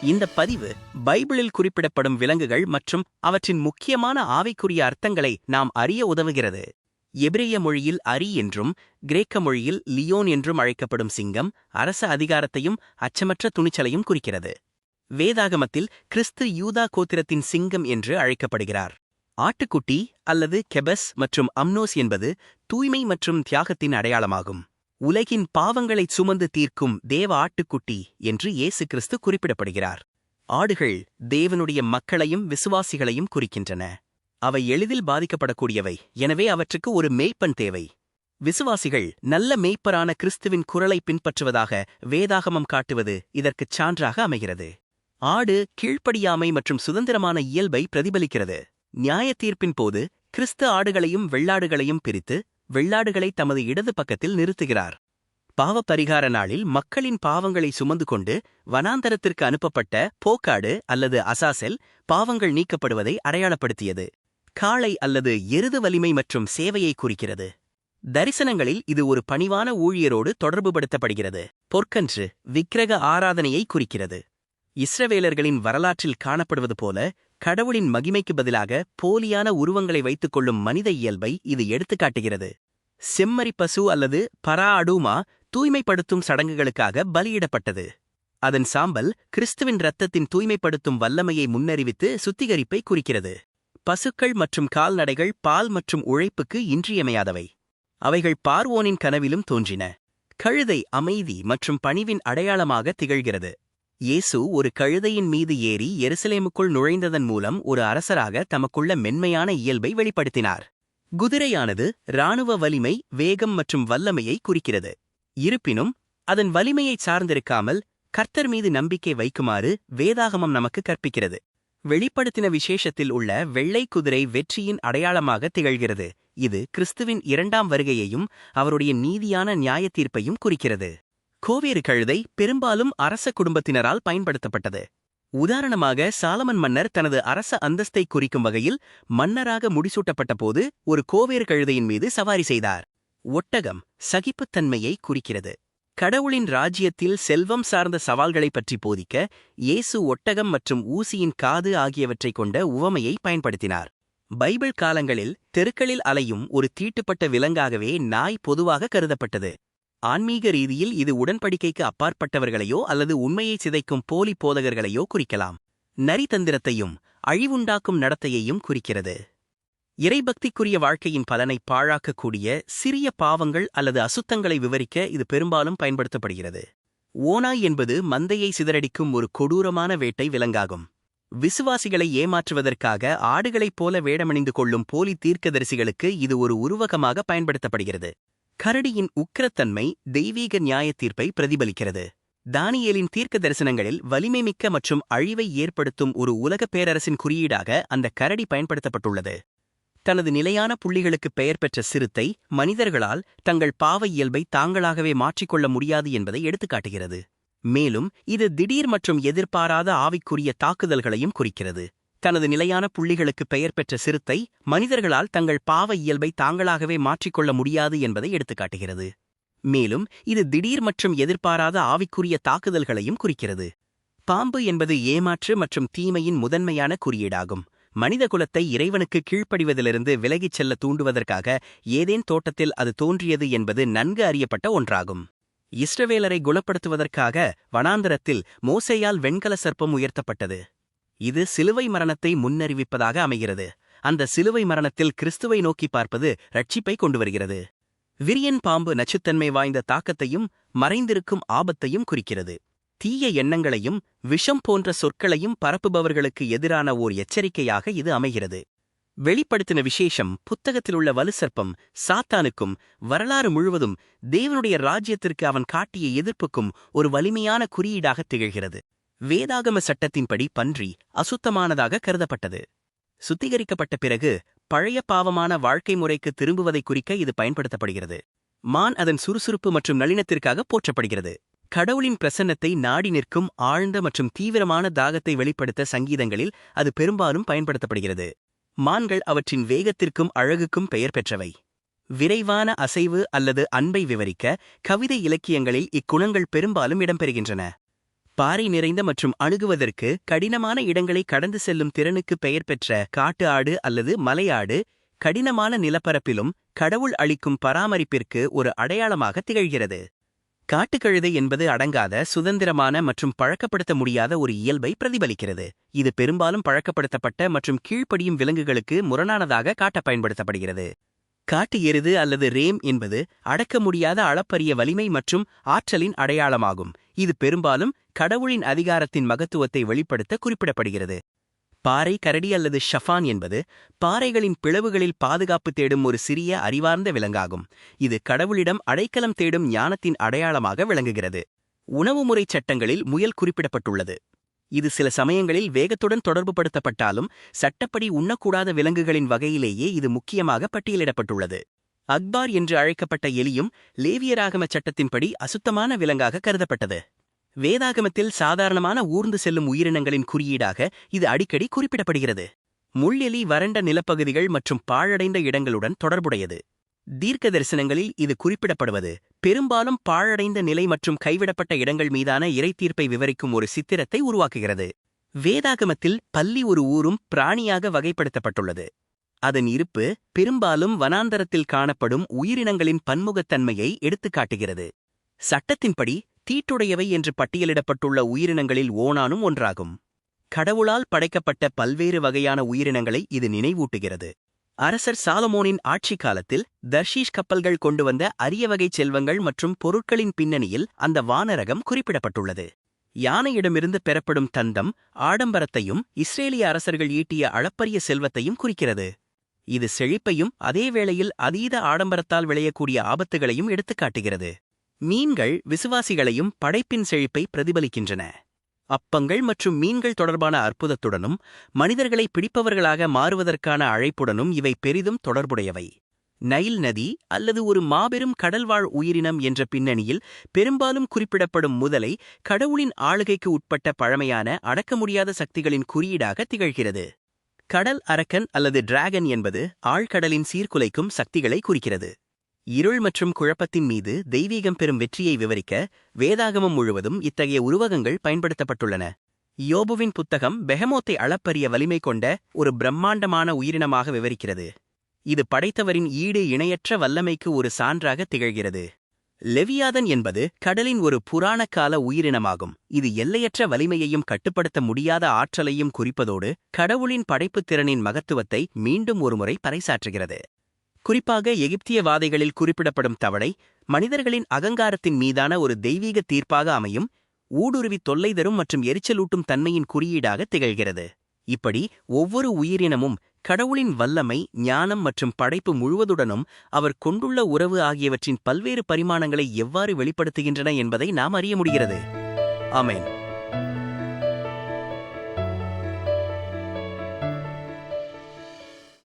இந்த பதிவு பைபிளில் குறிப்பிடப்படும் விலங்குகள் மற்றும் அவற்றின் முக்கியமான ஆவிக்குரிய அர்த்தங்களை நாம் அறிய உதவுகிறது. எபிரேய மொழியில் அரி என்றும் கிரேக்க மொழியில் லியோன் என்றும் அழைக்கப்படும் சிங்கம் அரச அதிகாரத்தையும் அச்சமற்ற துணிச்சலையும் குறிக்கிறது. வேதாகமத்தில் கிறிஸ்து யூதா கோத்திரத்தின் சிங்கம் என்று அழைக்கப்படுகிறார். ஆட்டுக்குட்டி அல்லது கெபஸ் மற்றும் அம்னோஸ் என்பது தூய்மை மற்றும் தியாகத்தின் அடையாளமாகும். உலகின் பாவங்களைச் சுமந்து தீர்க்கும் தேவ ஆட்டுக்குட்டி என்று இயேசு கிறிஸ்து குறிப்பிடப்படுகிறார். ஆடுகள் தேவனுடைய மக்களையும் விசுவாசிகளையும் குறிக்கின்றன. அவை எளிதில் பாதிக்கப்படக்கூடியவை, எனவே அவற்றுக்கு ஒரு மேய்ப்பன் தேவை. விசுவாசிகள் நல்ல மேய்ப்பரான கிறிஸ்துவின் குரலை பின்பற்றுவதாக வேதாகமம் காட்டுவது இதற்குச் சான்றாக அமைகிறது. ஆடு கீழ்ப்படியாமை மற்றும் சுதந்திரமான இயல்பை பிரதிபலிக்கிறது. நியாய தீர்ப்பின் போது கிறிஸ்து ஆடுகளையும் வெள்ளாடுகளையும் பிரித்து வெள்ளாடுகளை தமது இடது பக்கத்தில் நிறுத்துகிறார். பாவப்பரிகார நாளில் மக்களின் பாவங்களை சுமந்து கொண்டு வனாந்தரத்திற்கு அனுப்பப்பட்ட போக்காடு அல்லது அசாசெல் பாவங்கள் நீக்கப்படுவதை அடையாளப்படுத்தியது. காளை அல்லது எருது வலிமை மற்றும் சேவையை குறிக்கிறது. தரிசனங்களில் இது ஒரு பணிவான ஊழியரோடு தொடர்புபடுத்தப்படுகிறது. பொற்கன்று விக்கிரக ஆராதனையை குறிக்கிறது. இஸ்ரவேலர்களின் வரலாற்றில் காணப்படுவது போல கடவுளின் மகிமைக்கு பதிலாக போலியான உருவங்களை வைத்துக் கொள்ளும் மனித இயல்பை இது எடுத்துக்காட்டுகிறது. செம்மறி பசு அல்லது பரா அடூமா தூய்மைப்படுத்தும் சடங்குகளுக்காக பலியிடப்பட்டது. அதன் சாம்பல் கிறிஸ்துவின் இரத்தத்தின் தூய்மைப்படுத்தும் வல்லமையை முன்னறிவித்து சுத்திகரிப்பை குறிக்கிறது. பசுக்கள் மற்றும் கால்நடைகள் பால் மற்றும் உழைப்புக்கு இன்றியமையாதவை. அவைகள் பார்வோனின் கனவிலும் தோன்றின. கழுதை அமைதி மற்றும் பணிவின் அடையாளமாக திகழ்கிறது. இயேசு ஒரு கழுதையின் மீது ஏறி எருசலேமுக்குள் நுழைந்ததன் மூலம் ஒரு அரசராக தமக்குள்ள மென்மையான இயல்பை வெளிப்படுத்தினார். குதிரையானது இராணுவ வலிமை, வேகம் மற்றும் வல்லமையை குறிக்கிறது. இருப்பினும் அதன் வலிமையைச் சார்ந்திருக்காமல் கர்த்தர் மீது நம்பிக்கை வைக்குமாறு வேதாகமம் நமக்கு கற்பிக்கிறது. வெளிப்படுத்தின விசேஷத்தில் உள்ள வெள்ளை குதிரை வெற்றியின் அடையாளமாக திகழ்கிறது. இது கிறிஸ்துவின் இரண்டாம் வருகையையும் அவருடைய நீதியான நியாய தீர்ப்பையும் குறிக்கிறது. கோவேறு கழுதை பெரும்பாலும் அரச குடும்பத்தினரால் பயன்படுத்தப்பட்டது. உதாரணமாக சாலமன் மன்னர் தனது அரச அந்தஸ்தை குறிக்கும் வகையில் மன்னராக முடிசூட்டப்பட்டபோது ஒரு கோவேறு கழுதையின் மீது சவாரி செய்தார். ஒட்டகம் சகிப்புத்தன்மையை குறிக்கிறது. கடவுளின் ராஜ்யத்தில் செல்வம் சார்ந்த சவால்களை பற்றி போதிக்க இயேசு ஒட்டகம் மற்றும் ஊசியின் காது ஆகியவற்றைக் கொண்ட உவமையை பயன்படுத்தினார். பைபிள் காலங்களில் தெருக்களில் அலையும் ஒரு தீட்டுப்பட்ட விலங்காகவே நாய் பொதுவாக கருதப்பட்டது. ஆன்மீக ரீதியில் இது உடன்படிக்கைக்கு அப்பாற்பட்டவர்களையோ அல்லது உண்மையை சிதைக்கும் போலி போதகர்களையோ குறிக்கலாம். நரிதந்திரத்தையும் அழிவுண்டாக்கும் நடத்தையையும் குறிக்கிறது. இறைபக்திக்குரிய வாழ்க்கையின் பலனை பாழாக்கக்கூடிய சிறிய பாவங்கள் அல்லது அசுத்தங்களை விவரிக்க இது பெரும்பாலும் பயன்படுத்தப்படுகிறது. ஓநாய் என்பது மந்தையை சிதறடிக்கும் ஒரு கொடூரமான வேட்டை விலங்காகும். விசுவாசிகளை ஏமாற்றுவதற்காக ஆடுகளைப் போல வேடமணிந்து கொள்ளும் போலி தீர்க்கதரிசிகளுக்கு இது ஒரு உருவகமாக பயன்படுத்தப்படுகிறது. கரடியின் உக்கிரத்தன்மை தெய்வீக நியாய தீர்ப்பை பிரதிபலிக்கிறது. தானியேலின் தீர்க்க தரிசனங்களில் வலிமைமிக்க மற்றும் அழிவை ஏற்படுத்தும் ஒரு உலகப் பேரரசின் குறியீடாக அந்த கரடி பயன்படுத்தப்பட்டுள்ளது. தனது நிலையான புள்ளிகளுக்கு பெயர் பெற்ற சிறுத்தை மனிதர்களால் தங்கள் பாவ இயல்பை தாங்களாகவே மாற்றிக்கொள்ள முடியாது என்பதை எடுத்துக்காட்டுகிறது. மேலும் இது திடீர் மற்றும் எதிர்பாராத ஆவிக்குரிய தாக்குதல்களையும் குறிக்கிறது. தனது நிலையான புள்ளிகளுக்கு பெயர் பெற்ற சிறுத்தை மனிதர்களால் தங்கள் பாவ இயல்பை தாங்களாகவே மாற்றிக்கொள்ள முடியாது என்பதை எடுத்துக்காட்டுகிறது. மேலும் இது திடீர் மற்றும் எதிர்பாராத ஆவிக்குரிய தாக்குதல்களையும் குறிக்கிறது. பாம்பு என்பது ஏமாற்று மற்றும் தீமையின் முதன்மையான குறியீடாகும். மனித குலத்தை இறைவனுக்கு கீழ்ப்படிவதிலிருந்து விலகிச் செல்ல தூண்டுவதற்காக ஏதேன் தோட்டத்தில் அது தோன்றியது என்பது நன்கு அறியப்பட்ட ஒன்றாகும். இஸ்ரவேலரை குணப்படுத்துவதற்காக வனாந்தரத்தில் மோசேயால் வெண்கல சர்ப்பம் உயர்த்தப்பட்டது. இது சிலுவை மரணத்தை முன்னறிவிப்பதாக அமைகிறது. அந்த சிலுவை மரணத்தில் கிறிஸ்துவை நோக்கி பார்ப்பது ரட்சிப்பை கொண்டு வருகிறது. விரியன் பாம்பு நச்சுத்தன்மை வாய்ந்த தாக்கத்தையும் மறைந்திருக்கும் ஆபத்தையும் குறிக்கிறது. தீய எண்ணங்களையும் விஷம் போன்ற சொற்களையும் பரப்புபவர்களுக்கு எதிரான ஓர் எச்சரிக்கையாக இது அமைகிறது. வெளிப்படுத்தின விசேஷம் புத்தகத்திலுள்ள வலுசர்ப்பம் சாத்தானுக்கும் வரலாறு முழுவதும் தேவனுடைய ராஜ்யத்திற்கு அவன் காட்டிய எதிர்ப்புக்கும் ஒரு வலிமையான குறியீடாக திகழ்கிறது. வேதாகம சட்டத்தின்படி பன்றி அசுத்தமானதாக கருதப்பட்டது. சுத்திகரிக்கப்பட்ட பிறகு பழைய பாவமான வாழ்க்கை முறைக்கு திரும்புவதை குறிக்க இது பயன்படுத்தப்படுகிறது. மான் அதன் சுறுசுறுப்பு மற்றும் நளினத்திற்காக போற்றப்படுகிறது. கடவுளின் பிரசன்னத்தை நாடி நிற்கும் ஆழ்ந்த மற்றும் தீவிரமான தாகத்தை வெளிப்படுத்த சங்கீதங்களில் அது பெரும்பாலும் பயன்படுத்தப்படுகிறது. மான்கள் அவற்றின் வேகத்திற்கும் அழகுக்கும் பெயர் பெற்றவை. விரைவான அசைவு அல்லது அன்பை விவரிக்க கவிதை இலக்கியங்களில் இக்குணங்கள் பெரும்பாலும் இடம்பெறுகின்றன. பாறை நிறைந்த மற்றும் அணுகுவதற்கு கடினமான இடங்களை கடந்து செல்லும் திறனுக்கு பெயர் பெற்ற காட்டு ஆடு அல்லது மலையாடு கடினமான நிலப்பரப்பிலும் கடவுள் அளிக்கும் பராமரிப்பிற்கு ஒரு அடையாளமாக திகழ்கிறது. காட்டுக்கழுதை என்பது அடங்காத, சுதந்திரமான மற்றும் பழக்கப்படுத்த முடியாத ஒரு இயல்பை பிரதிபலிக்கிறது. இது பெரும்பாலும் பழக்கப்படுத்தப்பட்ட மற்றும் கீழ்ப்படியும் விலங்குகளுக்கு முரணானதாக காட்ட பயன்படுத்தப்படுகிறது. காட்டு எருது அல்லது ரேம் என்பது அடக்க முடியாத அளப்பரிய வலிமை மற்றும் ஆற்றலின் அடையாளமாகும். இது பெரும்பாலும் கடவுளின் அதிகாரத்தின் மகத்துவத்தை வெளிப்படுத்த குறிப்பிடப்படுகிறது. பாறை கரடி அல்லது ஷஃபான் என்பது பாறைகளின் பிளவுகளில் பாதுகாப்பு தேடும் ஒரு சிறிய அறிவார்ந்த விலங்காகும். இது கடவுளிடம் அடைக்கலம் தேடும் ஞானத்தின் அடையாளமாக விளங்குகிறது. உணவுமுறை சட்டங்களில் முயல் குறிப்பிடப்பட்டுள்ளது. இது சில சமயங்களில் வேகத்துடன் தொடர்புபடுத்தப்பட்டாலும் சட்டப்படி உண்ணக்கூடாத விலங்குகளின் வகையிலேயே இது முக்கியமாக பட்டியலிடப்பட்டுள்ளது. அக்பார் என்று அழைக்கப்பட்ட எலியும் லேவியராகம சட்டத்தின்படி அசுத்தமான விலங்காக கருதப்பட்டது. வேதாகமத்தில் சாதாரணமான ஊர்ந்து செல்லும் உயிரினங்களின் குறியீடாக இது அடிக்கடி குறிப்பிடப்படுகிறது. முள்ளெலி வறண்ட நிலப்பகுதிகள் மற்றும் பாழடைந்த இடங்களுடன் தொடர்புடையது. தீர்க்க தரிசனங்களில் இது குறிப்பிடப்படுவது பெரும்பாலும் பாழடைந்த நிலை மற்றும் கைவிடப்பட்ட இடங்கள் மீதான இறைத்தீர்ப்பை விவரிக்கும் ஒரு சித்திரத்தை உருவாக்குகிறது. வேதாகமத்தில் பல்லி ஒரு ஊரும் பிராணியாக வகைப்படுத்தப்பட்டுள்ளது. அதன் இருப்பு பெரும்பாலும் வனாந்தரத்தில் காணப்படும் உயிரினங்களின் பன்முகத்தன்மையை எடுத்துக்காட்டுகிறது. சட்டத்தின்படி தீட்டுடையவை என்று பட்டியலிடப்பட்டுள்ள உயிரினங்களில் ஓணானும் ஒன்றாகும். கடவுளால் படைக்கப்பட்ட பல்வேறு வகையான உயிரினங்களை இது நினைவூட்டுகிறது. அரசர் சாலமோனின் ஆட்சி காலத்தில் தர்ஷீஷ் கப்பல்கள் கொண்டு வந்த அரிய வகை செல்வங்கள் மற்றும் பொருட்களின் பின்னணியில் அந்த வானரகம் குறிப்பிடப்பட்டுள்ளது. யானையிடமிருந்து பெறப்படும் தந்தம் ஆடம்பரத்தையும் இஸ்ரேலிய அரசர்கள் ஈட்டிய அளப்பரிய செல்வத்தையும் குறிக்கிறது. இது செழிப்பையும் அதேவேளையில் அதீத ஆடம்பரத்தால் விளையக்கூடிய ஆபத்துகளையும் எடுத்துக்காட்டுகிறது. மீன்கள் விசுவாசிகளையும் படைப்பின் செழிப்பை பிரதிபலிக்கின்றன. அப்பங்கள் மற்றும் மீன்கள் தொடர்பான அற்புதத்துடனும் மனிதர்களை பிடிப்பவர்களாக மாறுவதற்கான அழைப்புடனும் இவை பெரிதும் தொடர்புடையவை. நைல் நதி அல்லது ஒரு மாபெரும் கடல்வாழ் உயிரினம் என்ற பின்னணியில் பெரும்பாலும் குறிப்பிடப்படும் முதலை கடவுளின் ஆளுகைக்கு உட்பட்ட பழமையான அடக்க முடியாத சக்திகளின் குறியீடாக திகழ்கிறது. கடல் அரக்கன் அல்லது டிராகன் என்பது ஆழ்கடலின் சீர்குலைக்கும் சக்திகளை குறிக்கிறது. இருள் மற்றும் குழப்பத்தின் மீது தெய்வீகம் பெறும் வெற்றியை விவரிக்க வேதாகமம் முழுவதும் இத்தகைய உருவகங்கள் பயன்படுத்தப்பட்டுள்ளன. யோபுவின் புத்தகம் பெஹமோத்தை அளப்பரிய வலிமை கொண்ட ஒரு பிரம்மாண்டமான உயிரினமாக விவரிக்கிறது. இது படைத்தவரின் ஈடு இணையற்ற வல்லமைக்கு ஒரு சான்றாக திகழ்கிறது. லெவியாதன் என்பது கடலின் ஒரு புராணக்கால உயிரினமாகும். இது எல்லையற்ற வலிமையையும் கட்டுப்படுத்த முடியாத ஆற்றலையும் குறிப்பதோடு கடவுளின் படைப்புத் திறனின் மகத்துவத்தை மீண்டும் ஒருமுறை பறைசாற்றுகிறது. குறிப்பாக எகிப்தியவாதிகளில் குறிப்பிடப்படும் தவளை மனிதர்களின் அகங்காரத்தின் மீதான ஒரு தெய்வீக தீர்ப்பாக அமையும் ஊடுருவி தொல்லை தரும் மற்றும் எரிச்சலூட்டும் தன்மையின் குறியீடாக திகழ்கிறது. இப்படி ஒவ்வொரு உயிரினமும் கடவுளின் வல்லமை, ஞானம் மற்றும் படைப்பு முழுவதுடனும் அவர் கொண்டுள்ள உறவு ஆகியவற்றின் பல்வேறு பரிமாணங்களை எவ்வாறு வெளிப்படுத்துகின்றன என்பதை நாம் அறிய முடிகிறது. ஆமென்.